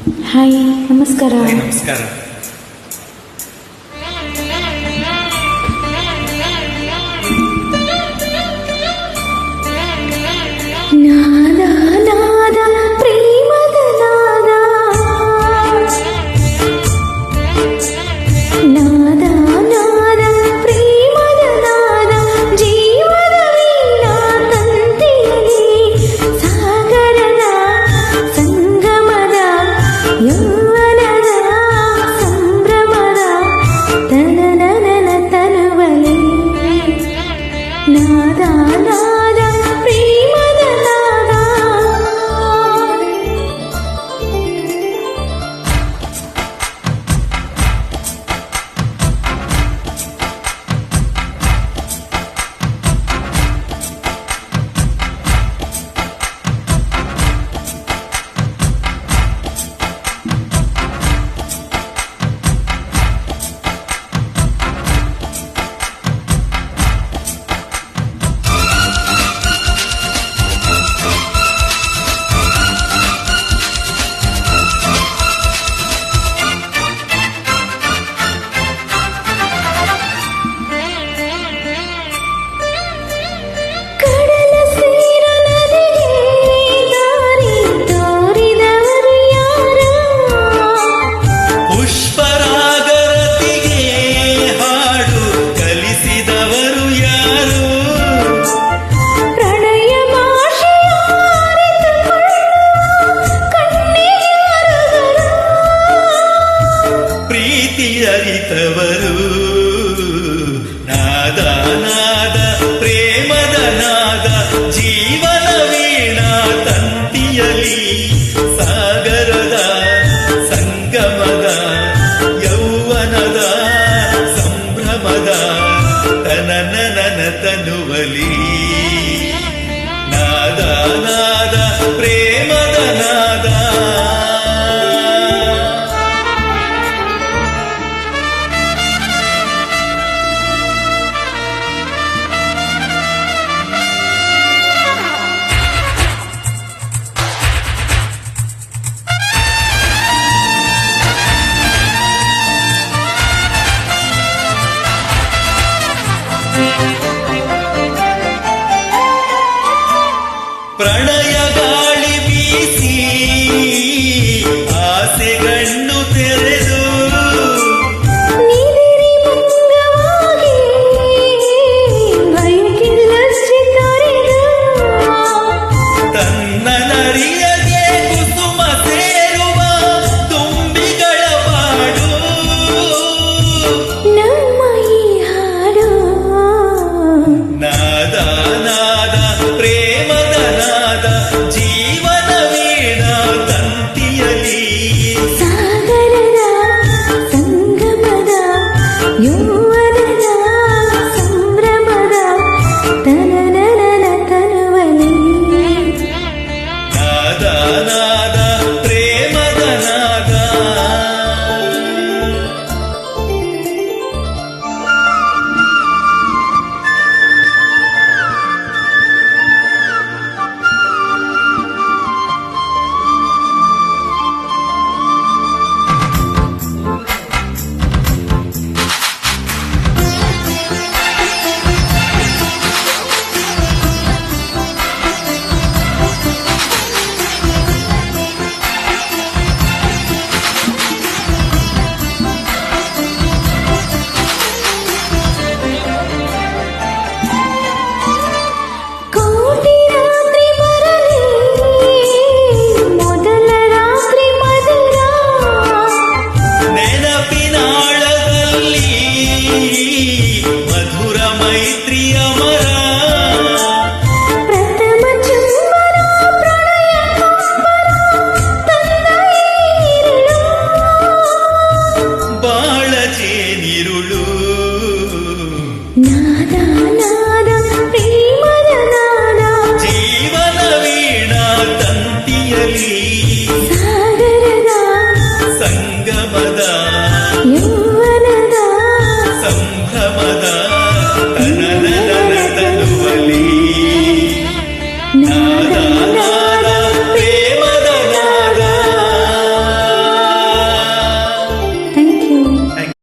Hi, ನಮಸ್ಕಾರ. ನಮಸ್ಕಾರ. ನಾದ ನಾದ ಪ್ರೇಮದ ನಾದ, ನಾದ ನಾದ ಪ್ರೇಮದ ನಾದ, ಜೀವದ ವೀಣಾ ತಂತಿಯಲ್ಲಿ ಸಾಗರದ ಸಂಗಮದ ಯೌವನದ ಸಂಭ್ರಮದ ತನನನ ತನುವಲಿ. ನಾದ ನಾದ ಪ್ರೇಮದ ನಾದ. ಕಡಲ ಸೇರ ನದಿಗೆ ದಾರಿ ತೋರಿದವರು ಯಾರು? ಪುಷ್ಪರಾಗರತಿಗೆ ಹಾಡು ಕಲಿಸಿದವರು ಯಾರು? ಪ್ರಣಯ ಭಾಷೆಯ ಅರಿತುಕೊಳ್ಳುವ ಕಣ್ಣಿಗೆ ಅರಗರು. ಪ್ರೀತಿ ಅರಿತವರು. ನಾದ ನಾದ ಪ್ರೇಮದ ನಾದ, ಜೀವನ ವೀಣಾ ತಂತಿಯಲಿ ಸಾಗರದ ಸಂಗಮದ ಯೌವನದ ಸಂಭ್ರಮದ ತನನನ ತನುವಲಿ. ನಾದ ನಾದ ಪ್ರೇಮದ ನಾದ.